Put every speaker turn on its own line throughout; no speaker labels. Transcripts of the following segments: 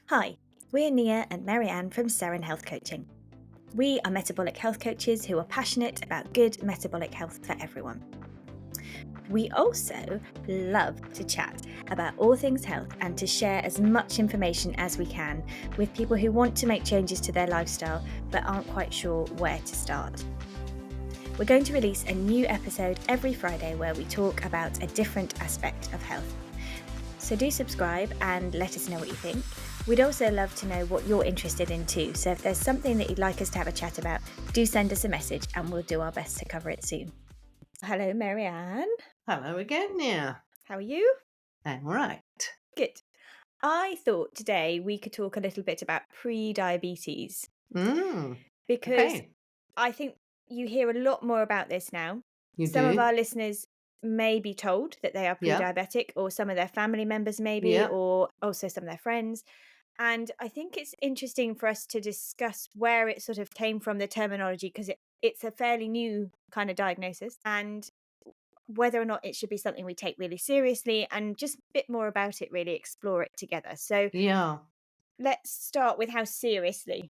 Hi, we're Nia and Marianne from Seren Health Coaching. We are metabolic health coaches who are passionate about good metabolic health for everyone. We also love to chat about all things health and to share as much information as we can with people who want to make changes to their lifestyle but aren't quite sure where to start. We're going to release a new episode every Friday where we talk about a different aspect of health. So do subscribe and let us know what you think. We'd also love to know what you're interested in too. So if there's something that you'd like us to have a chat about, do send us a message and we'll do our best to cover it soon. Hello, Marianne.
Hello again, Nia.
How are you?
I'm all right.
Good. I thought today we could talk a little bit about pre-diabetes because
Okay,
I think you hear a lot more about this now.
you
Some of
do.
our listeners may be told that they are
Yep,
pre-diabetic, or some of their family members maybe,
yep.
or also some of their friends. And I think it's interesting for us to discuss where it sort of came from, the terminology, because it's a fairly new kind of diagnosis, and whether or not it should be something we take really seriously, and just a bit more about it, really explore it together. So
Yeah.
let's start with how seriously.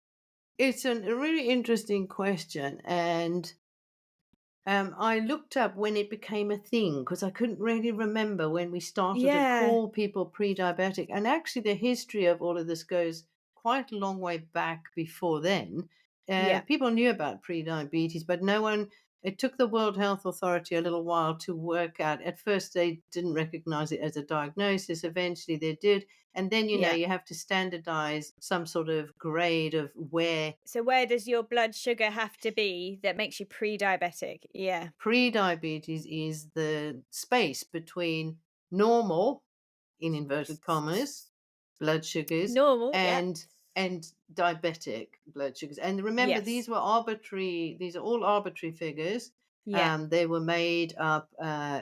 It's a really interesting question. And I looked up when it became a thing because I couldn't really remember when we started to
Yeah,
call people pre diabetic. And actually, the history of all of this goes quite a long way back before then.
yeah.
People knew about pre diabetes, but no one, it took the World Health Authority a little while to work out. At first, they didn't recognize it as a diagnosis. Eventually, they did. And then,
Yeah.
you have to standardize some sort of grade of where
So where does your blood sugar have to be that makes you pre-diabetic? Yeah.
pre-diabetes is the space between normal, in inverted commas, blood sugars
Normal, yeah.
and diabetic blood sugars. And remember,
Yes.
these are all arbitrary figures.
Yeah.
They were made up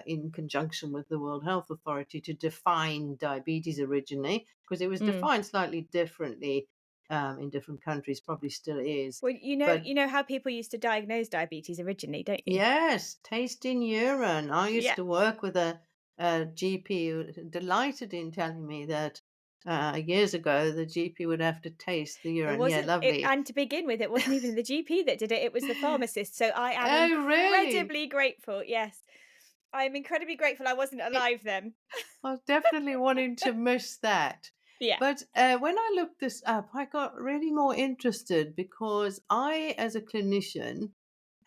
in conjunction with the World Health Authority to define diabetes originally, because it was
Mm.
defined slightly differently in different countries, probably still is.
Well,
But
you know how people used to diagnose diabetes originally, don't you?
yes, tasting urine. I used
Yeah.
to work with a GP who delighted in telling me that years ago the GP would have to taste the
It
urine. Yeah,
wasn't it,
lovely.
and to begin with, it wasn't even the GP that did it, it was the pharmacist. So I am
Oh, really?
incredibly grateful. Yes. I am incredibly grateful I wasn't
It,
alive then.
I was definitely wanting to miss that.
Yeah.
But when I looked this up, I got really more interested because I, as a clinician,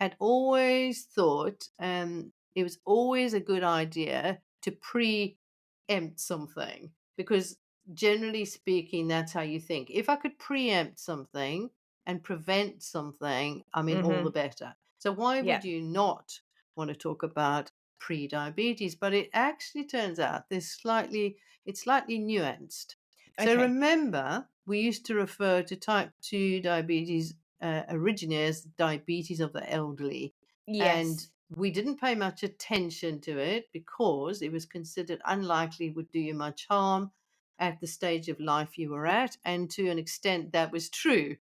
had always thought it was always a good idea to preempt something because generally speaking, that's how you think. If I could preempt something and prevent something, I mean, all the
Mhm.
better. So why
Yeah.
would you not want to talk about pre-diabetes? But it actually turns out it's slightly nuanced. So
Okay.
remember, we used to refer to type 2 diabetes originally as diabetes of the elderly. And
Yes.
we didn't pay much attention to it because it was considered unlikely it would do you much harm at the stage of life you were at. And to an extent, that was true.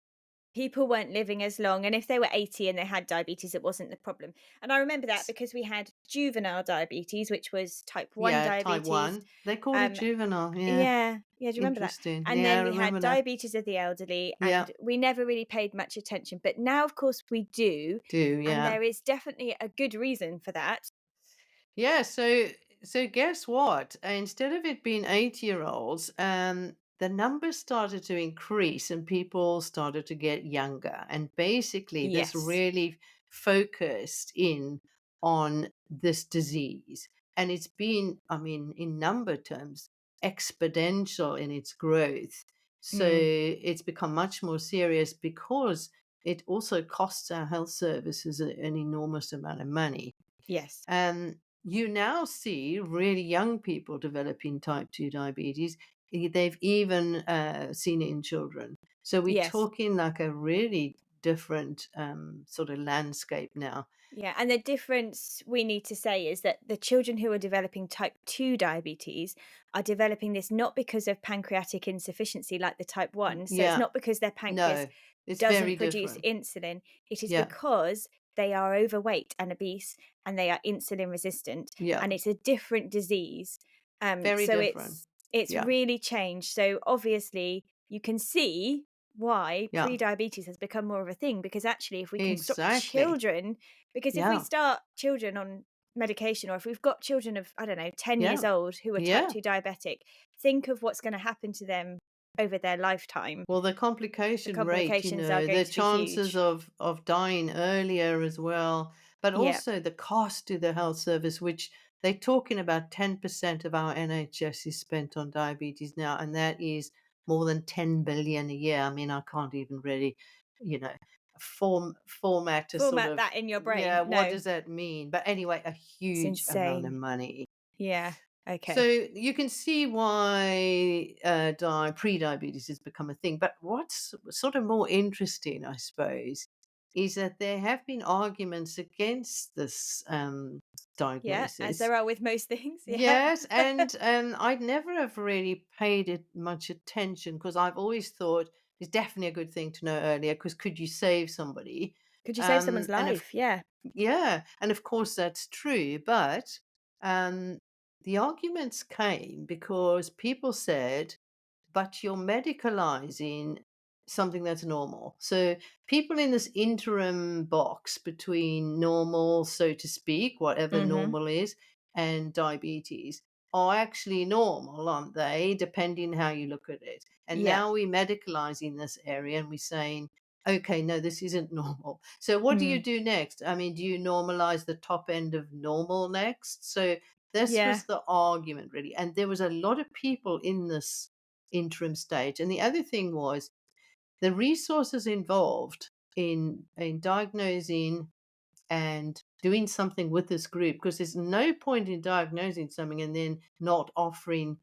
People weren't living as long, and if they were 80 and they had diabetes, it wasn't the problem. And I remember that
S-
because we had juvenile diabetes, which was type 1
Yeah, type
diabetes.
1. They called it
Um,
juvenile. Yeah,
yeah, do you remember that?
interesting.
And
Yeah,
then
I
we had
remember that.
diabetes of the elderly,
Yeah,
and we never really paid much attention. But now, of course, we do,
do.
and
Yeah.
there is definitely a good reason for that.
Yeah, so guess what? Instead of it being 80-year-olds, the numbers started to increase and people started to get younger. And basically, this
Yes.
really focused in on this disease. And it's been, I mean, in number terms, exponential in its growth. So
Mm,
it's become much more serious because it also costs our health services an enormous amount of money.
yes.
You now see really young people developing type 2 diabetes. They've even seen it in children. So we're
Yes.
talking like a really different sort of landscape now.
Yeah, and the difference we need to say is that the children who are developing type 2 diabetes are developing this not because of pancreatic insufficiency like the type 1. So it's
Yeah,
not because their pancreas
no, it's
doesn't
very
produce
different.
insulin, it is
Yeah,
because they are overweight and obese and they are insulin resistant,
yeah,
and it's a different disease.
very
So
different.
it's
Yeah,
really changed. So obviously you can see why
Yeah,
pre-diabetes has become more of a thing, because actually if we can stop
exactly.
children, because if we
Yeah,
start children on medication, or if we've got children of, I don't know, 10 years
yeah,
old who are type
yeah.
2 diabetic, think of what's going to happen to them over their lifetime.
Well, the
The
complication rate,
complications are
the
going to be
chances
huge.
of dying earlier as well, but
Yeah.
also the cost to the health service, which they're talking about 10% of our NHS is spent on diabetes now, and that is more than 10 billion a year. I mean, I can't even really, you know, format a sort
Format
of,
that in your
yeah,
brain.
what
No,
does that mean? But anyway, a
it's
huge amount of
insane.
money.
Yeah.
So
Okay.
you can see why pre-diabetes has become a thing. But what's sort of more interesting, I suppose, is that there have been arguments against this
Yeah, as
diagnosis.
there are with most things. Yeah.
Yes, and I'd never have really paid it much attention because I've always thought it's definitely a good thing to know earlier because could you save somebody?
Could you save someone's
And of
life? Yeah.
Yeah, and of course that's true, but um, the arguments came because people said, but you're medicalizing something that's normal. So people in this interim box between normal, so to speak, whatever
Mhm.
normal is, and diabetes are actually normal, aren't they? Depending how you look at it. And
Yeah.
now we're medicalizing this area and we're saying, okay, no, this isn't normal. So what do you
Mm.
do next? I mean, do you normalize the top end of normal next? So this
Yeah.
was the argument really. And there was a lot of people in this interim stage. And the other thing was the resources involved in diagnosing and doing something with this group because there's no point in diagnosing something and then not offering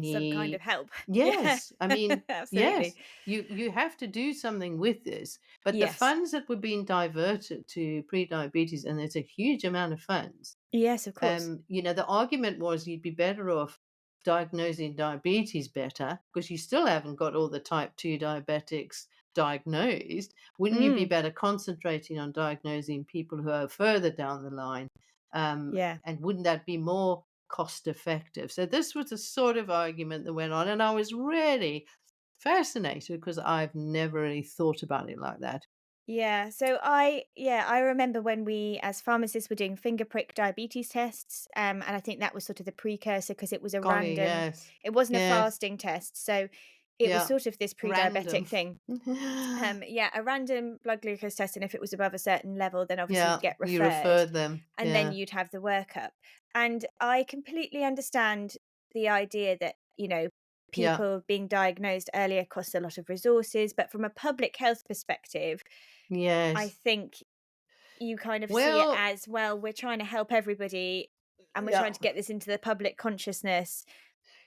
Some kind of
any.
help. Yeah.
Yes, I mean,
Absolutely.
yes, you have to do something with this, but the
Yes.
funds that were being diverted to pre-diabetes, and there's a huge amount of funds,
Yes, of course.
the argument was you'd be better off diagnosing diabetes better because you still haven't got all the type 2 diabetics diagnosed. Wouldn't you be
Mm.
better concentrating on diagnosing people who are further down the line?
Yeah.
And wouldn't that be more cost effective? So this was a sort of argument that went on, and I was really fascinated because I've never really thought about it like that.
Yeah. So I remember when we as pharmacists were doing finger prick diabetes tests, and I think that was sort of the precursor because it was a
Golly,
random,
yes,
it wasn't a
yes,
fasting test. So it was
yeah,
sort of this pre-diabetic
random.
thing. Yeah, a random blood glucose test, and if it was above a certain level, then obviously you'd
Yeah,
get
you
referred,
referred them.
and then
Yeah,
you'd have the workup. And I completely understand the idea that,
yeah,
people being diagnosed earlier costs a lot of resources, but from a public health perspective, I
yes.
think you kind of see it
Well,
as, well, we're trying to help everybody and we're
yeah.
trying to get this into the public consciousness.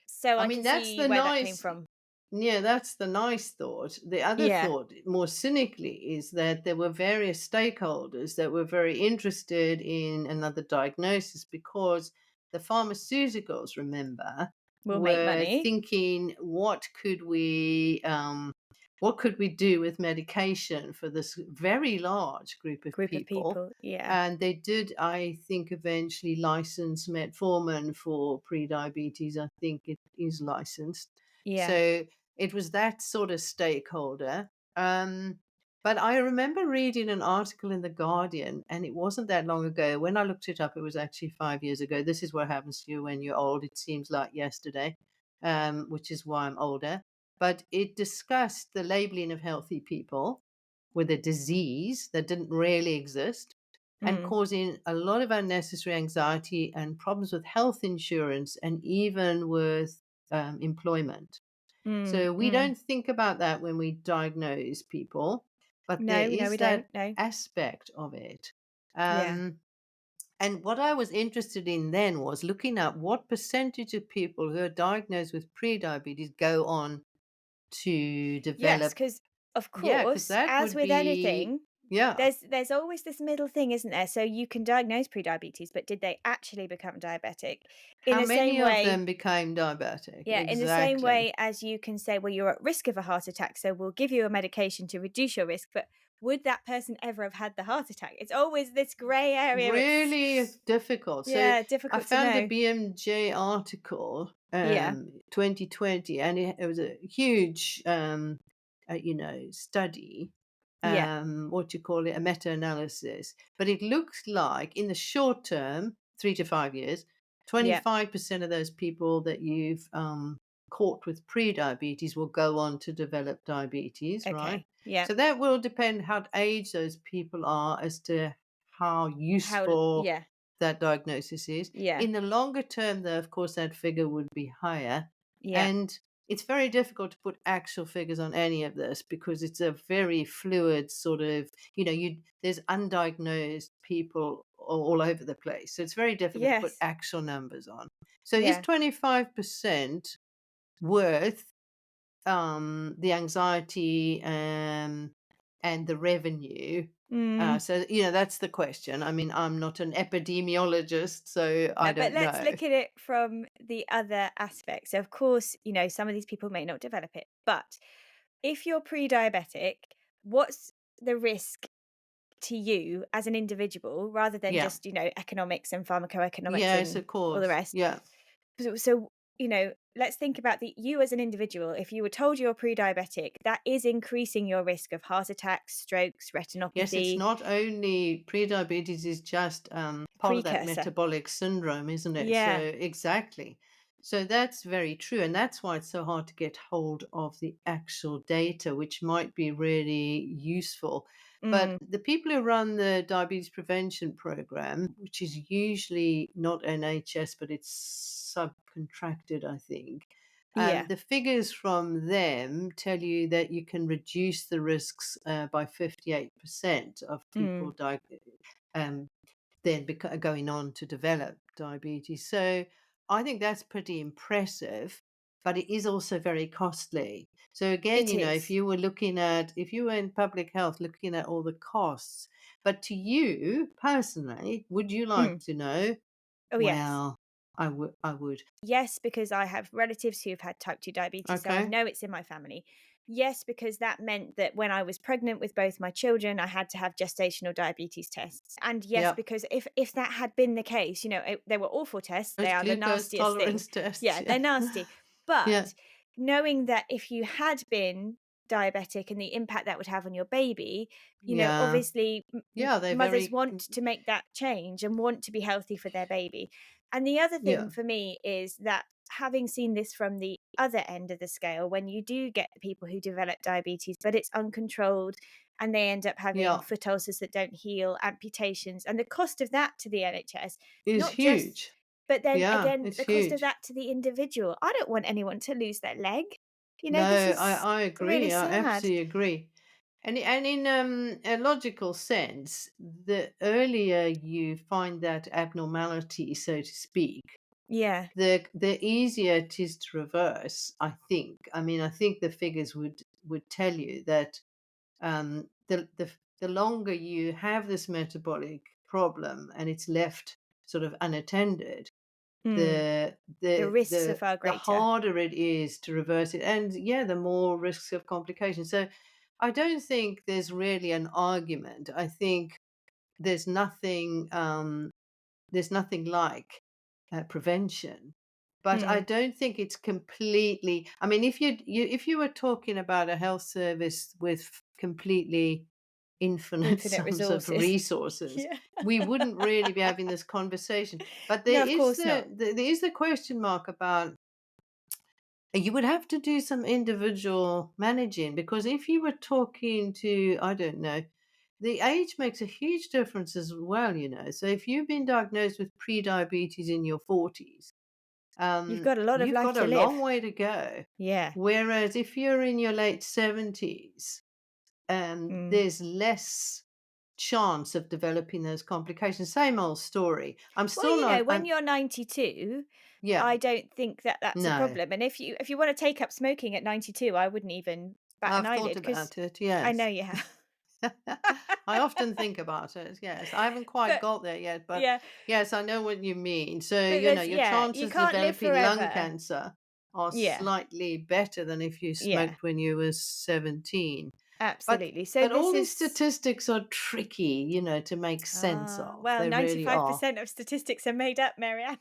So
I
I
mean,
can
that's
see
the
where that came
nice.
from.
Yeah, that's the nice thought. The other
Yeah,
thought, more cynically, is that there were various stakeholders that were very interested in another diagnosis because the pharmaceuticals, remember,
we'll make
were
money.
thinking, what could we do with medication for this very large group of
Group of
people?
people. Yeah,
And they did, I think, eventually license metformin for pre-diabetes. I think it is licensed.
yeah.
So it was that sort of stakeholder. But I remember reading an article in The Guardian, and it wasn't that long ago. When I looked it up, it was actually 5 years ago. This is what happens to you when you're old. It seems like yesterday, which is why I'm older. But it discussed the labeling of healthy people with a disease that didn't really exist and
Mm,
causing a lot of unnecessary anxiety and problems with health insurance and even with employment.
mm,
So we
mm.
don't think about that when we diagnose people, but there
No, no, we
is
don't.
that
No.
aspect of it.
Yeah.
Um, and what I was interested in then was looking at what percentage of people who are diagnosed with pre-diabetes go on to
Yes,
develop.
because of
Yeah, because
course,
that
as
would
with
be,
anything,
yeah.
there's always this middle thing, isn't there? So you can diagnose pre-diabetes, but did they actually become diabetic? In
How
the same
many of
way,
them became diabetic?
yeah, in the same
Exactly.
way as you can say, well, you're at risk of a heart attack, so we'll give you a medication to reduce your risk, but would that person ever have had the heart attack? It's always this grey area. It's
Really difficult. So
yeah,
I
difficult to
found a
know.
BMJ article
Yeah.
2020, and it was a huge, study.
Yeah.
What you call it, a meta-analysis. But it looks like in the short term, 3 to 5 years,
Yeah.
25% of those people that you've caught with pre-diabetes will go on to develop diabetes, right?
Okay. Yeah.
So that will depend how age those people are as to how useful
Yeah.
that diagnosis is.
Yeah.
In the longer term, though, of course, that figure would be higher.
Yeah.
And it's very difficult to put actual figures on any of this because it's a very fluid sort of, there's undiagnosed people all over the place. So it's very difficult to put
Yes.
actual numbers on. So is
Yeah.
25% worth the anxiety and the revenue?
Mm.
That's the question. I mean, I'm not an epidemiologist, so I
But
don't
let's
know.
look at it from the other aspect. So, of course, some of these people may not develop it, but if you're pre-diabetic, what's the risk to you as an individual rather than
Yeah.
just, economics and pharmacoeconomics
Yes,
and
of
all the
course.
rest?
Yeah.
So, let's think about the you as an individual. If you were told you're pre-diabetic, that is increasing your risk of heart attacks, strokes,
Yes, it's
retinopathy,
not only pre-diabetes is just part of that
precursor.
metabolic syndrome, isn't it? So
Yeah.
exactly. So that's very true, and that's why it's so hard to get hold of the actual data, which might be really useful. But
Mm,
the people who run the diabetes prevention program, which is usually not NHS, but it's subcontracted, I think.
yeah.
The figures from them tell you that you can reduce the risks by 58% of
Mm,
people um, going on to develop diabetes. So I think that's pretty impressive, but it is also very costly. So again,
it is.
if you were in public health looking at all the costs, but to you personally, would you like
Mm.
to know?
Oh, yes.
Well, I would.
Yes, because I have relatives who've had type 2 diabetes, so I
Okay.
know it's in my family. Yes, because that meant that when I was pregnant with both my children, I had to have gestational diabetes tests. And yes,
Yep.
because if that had been the case, they were awful tests. They
Those
are the
glucose
nastiest thing.
tolerance tests,
Yeah,
yeah.
they're nasty.
Yeah,
But knowing that if you had been diabetic and the impact that would have on your baby,
yeah.
obviously
Yeah, they're
mothers
very
want to make that change and want to be healthy for their baby. And the other thing
yeah,
for me is that having seen this from the other end of the scale, when you do get the people who develop diabetes, but it's uncontrolled and they end up having
yeah.
foot ulcers that don't heal, amputations, and the cost of that to the NHS,
Is
not just,
huge.
but then
Yeah,
again,
it's
the cost of
huge.
that to the individual. I don't want anyone to lose their leg.
No,
This
I
is
I
really
agree, I
sad.
absolutely agree. And in, a logical sense, the earlier you find that abnormality, so to speak,
Yeah.
the easier it is to reverse, I think. I mean, I think the figures would tell you that the longer you have this metabolic problem and it's left sort of unattended,
Mm.
the
The
the
risks are
the
far
the
greater.
harder it is to reverse it, and yeah, the more risks of complications. So I don't think there's really an argument. I think there's nothing there's nothing like prevention. But I
Mm.
don't think it's completely. I mean, if you were talking about a health service with completely infinite
Infinite
sums of
resources.
resources,
Yeah.
we wouldn't really be having this conversation. But
No, of course not.
there is the question mark about. You would have to do some individual managing because if you were talking to, I don't know, the age makes a huge difference as well. So if you've been diagnosed with pre-diabetes in your 40s,
You've got a lot of
you've
life
got a
to live.
long way to go.
Yeah.
Whereas if you're in your late 70s,
Mm.
there's less chance of developing those complications. Same old story. I'm
Well,
still not,
when you're 92,
yeah,
I don't think that that's a
no,
problem. And if you want to take up smoking at 92, I wouldn't even bat an
I've thought
eyelid because
about it,
I know
yes.
you have.
I often think about it, yes. I haven't quite
But
got there yet, but
yeah,
yes, I know what you mean. So,
but there's
your
you
chances of
can't live
developing lung
forever.
cancer are
Yeah.
slightly better than if you
Yeah.
smoked when you were 17. But
Absolutely. So
but
this
all these
is
statistics are tricky, to make sense of.
well,
They really are.
95% of statistics are made up, Marianne.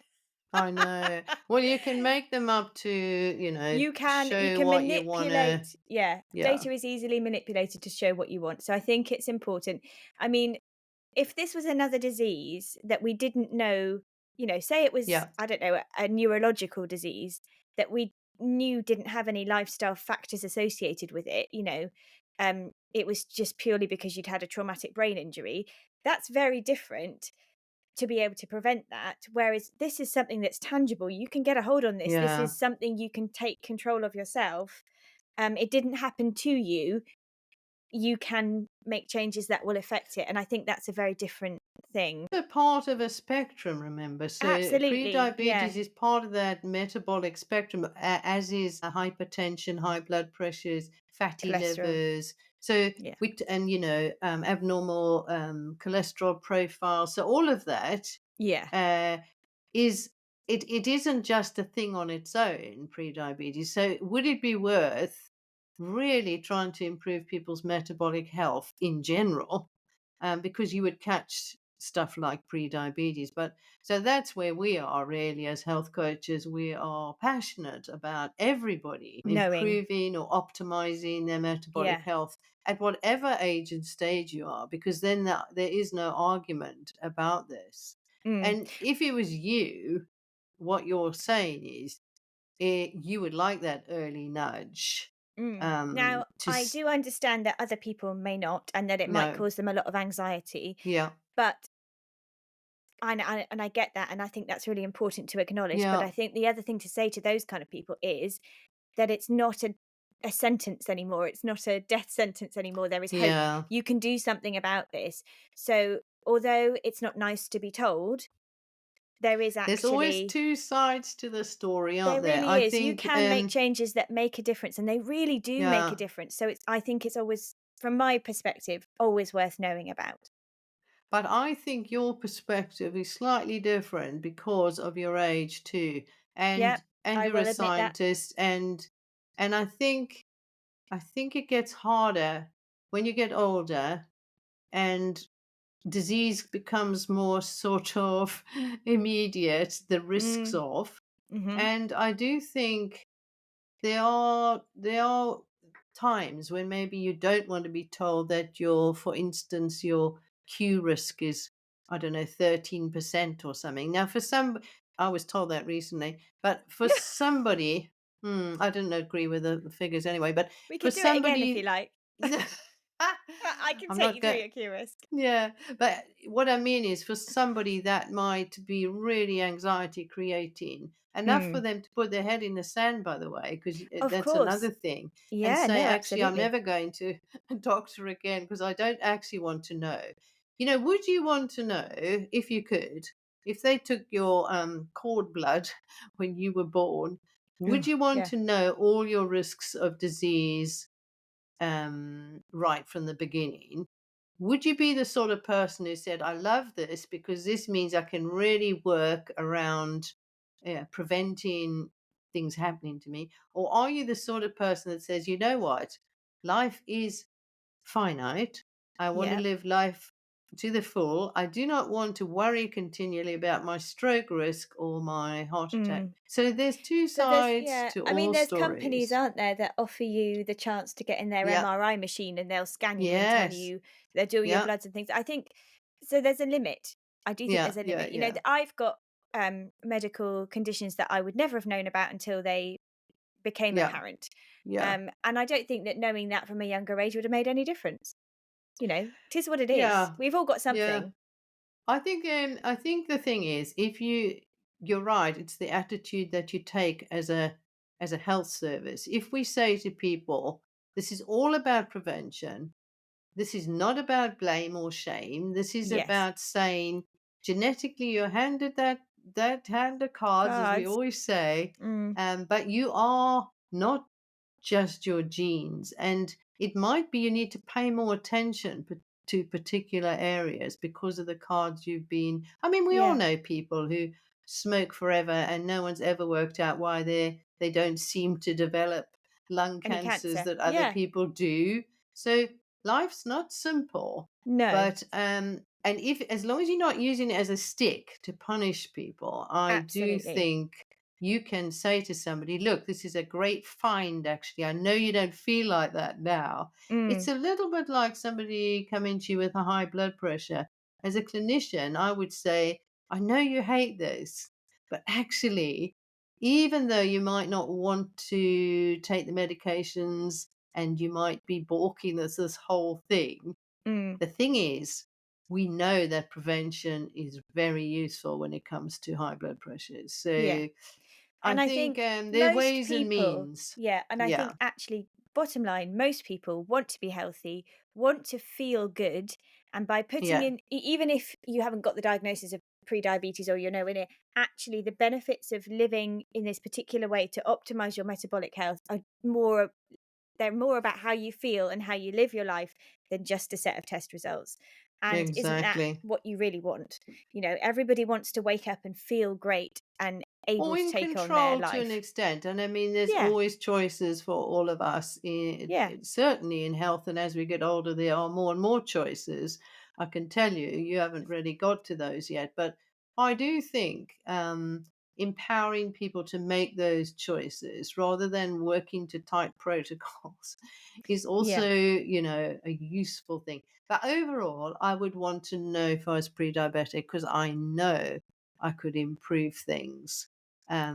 I know. Well, you can make them up to,
You
show
can
what you wanna.
manipulate, yeah,
Yeah.
data is easily manipulated to show what you want. So I think it's important. I mean, if this was another disease that we didn't know, say it was,
Yeah.
I don't know, a neurological disease that we knew didn't have any lifestyle factors associated with it, it was just purely because you'd had a traumatic brain injury, that's very different to be able to prevent that. Whereas this is something that's tangible. You can get a hold on this. This
Yeah.
is something you can take control of yourself. It didn't happen to you. You can make changes that will affect it. And I think that's a very different thing.
A part of a spectrum, remember. So
Absolutely.
pre-diabetes
Yeah.
is part of that metabolic spectrum, as is hypertension, high blood pressures, fatty
Cholesterol.
livers. So
Yeah.
and abnormal cholesterol profile. So all of that
Yeah.
uh, is it isn't just a thing on its own, pre-diabetes. So would it be worth really trying to improve people's metabolic health in general? Because you would catch stuff like pre-diabetes. But so that's where we are really as health coaches. We are passionate about everybody
Knowing.
improving or optimizing their metabolic
Yeah.
health at whatever age and stage you are, because then there is no argument about this.
Mm.
And if it was you, what you're saying is you would like that early nudge.
Mm. Now,
To
I do understand that other people may not, and that it might
no,
cause them a lot of anxiety.
yeah,
But and I get that, and I think that's really important to acknowledge. But
yeah,
I think the other thing to say to those kind of people is that it's not a sentence anymore. It's not a death sentence anymore. There is hope.
yeah.
You can do something about this. So, although it's not nice to be told, there is
There's always
actually,
two sides to the story, aren't
there
there?
really
I
is. You
think,
can make changes that make a difference, and they really do make a
yeah,
difference. So, I think it's always, from my perspective, always worth knowing about.
but I think your perspective is slightly different because of your age too,
Yep,
and
I
you're a
will admit that.
scientist, and I think it gets harder when you get older and disease becomes more sort of immediate, the risks
Mm,
of,
hmm.
and I do think there are times when maybe you don't want to be told that for instance, your Q risk is, I don't know, 13% or something. Now, I was told that recently, but for somebody, I didn't agree with the figures anyway, but
We
for
could do it again if you
somebody,
like. I can
I'm
take
not
you through
going.
your Q risk.
Yeah, but what I mean is for somebody that might be really anxiety creating, enough for
Mm.
them to put their head in the sand, by the way, because
Of
that's another
course.
thing, and
Yeah,
say,
no,
actually, I'm
absolutely.
never going to a doctor again because I don't actually want to know. Would you want to know if you could, if they took your cord blood when you were born, would
Ugh,
you want
yeah.
to know all your risks of disease right from the beginning? Would you be the sort of person who said, I love this because this means I can really work around preventing things happening to me? Or are you the sort of person that says, you know what? Life is finite. I want to
Yeah.
live life to the full. I do not want to worry continually about my stroke risk or my heart attack.
Mm.
So there's two
But there's,
sides
yeah,
to
I mean,
all
there's companies,
stories.
aren't there, that offer you the chance to get in their
Yeah.
MRI machine and they'll scan you and tell
Yes.
you, they'll do all your
Yeah.
bloods and things. I think, so there's a limit. I do think
Yeah.
there's a
Yeah.
limit.
Yeah.
I've got medical conditions that I would never have known about until they became
Yeah.
apparent.
Yeah.
And I don't think that knowing that from a younger age would have made any difference. Tis what it is.
Yeah,
We've all got
yeah.
something.
I think the thing is, if you're right, it's the attitude that you take as a health service. If we say to people, this is all about prevention, this is not about blame or shame. This is
Yes.
about saying genetically you're handed that hand of cards, as we
Cards.
always say,
Mm.
but you are not just your genes. And it might be you need to pay more attention to particular areas because of the cards you've been. I mean, we all
Yeah.
know people who smoke forever and no one's ever worked out why they don't seem to develop lung
Any
cancers
cancer.
that other
Yeah.
people do. So life's not simple.
No.
But And if as long as you're not using it as a stick to punish people, I do
Absolutely.
think you can say to somebody, "Look, this is a great find, actually. I know you don't feel like that now." It's
Mm,
a little bit like somebody coming to you with a high blood pressure. As a clinician, I would say, "I know you hate this, but actually, even though you might not want to take the medications and you might be balking at this whole thing,
mm,
the thing is, we know that prevention is very useful when it comes to high blood pressures.
yeah.
So I
And I
think
think
there are
most
ways and
people,
means.
yeah, and I
Yeah,
think actually, bottom line, most people want to be healthy, want to feel good. And by putting
yeah,
in, even if you haven't got the diagnosis of pre-diabetes or you're nowhere near, actually the benefits of living in this particular way to optimize your metabolic health are more, they're more about how you feel and how you live your life than just a set of test results. And isn't that
exactly.
what you really want? Everybody wants to wake up and feel great and
Or
able to
in
take on their
control to an
life.
extent. And I mean, there's
Yeah,
always choices for all of us,
yeah,
certainly in health. And as we get older, there are more and more choices. I can tell you, you haven't really got to those yet. But I do think empowering people to make those choices rather than working to tight protocols is
yeah,
also, a useful thing. But overall, I would want to know if I was pre diabetic because I know I could improve things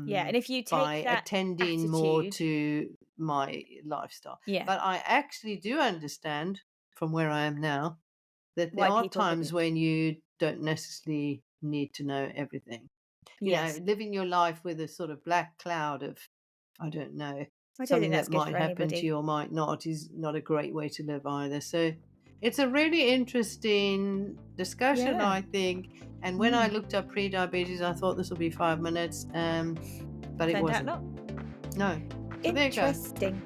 yeah. And if you
by
take that
attending more
attitude,
to my lifestyle.
yeah,
But I actually do understand from where I am now that there
why
are
people
times
wouldn't.
when you don't necessarily need to know everything.
Yes,
Living your life with a sort of black cloud of, I don't know,
I don't think
something
that's
that
good
might
for
happen to
anybody.
you or might not is not a great way to live either. So it's a really interesting discussion,
Yeah,
I think. And when I
mm.
looked up pre-diabetes, I thought this will be 5 minutes, but it
Turned out
wasn't.
not.
No. So there you go.
Interesting.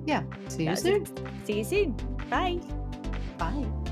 Yeah. See you
That was a
soon.
see you soon. Bye.
Bye.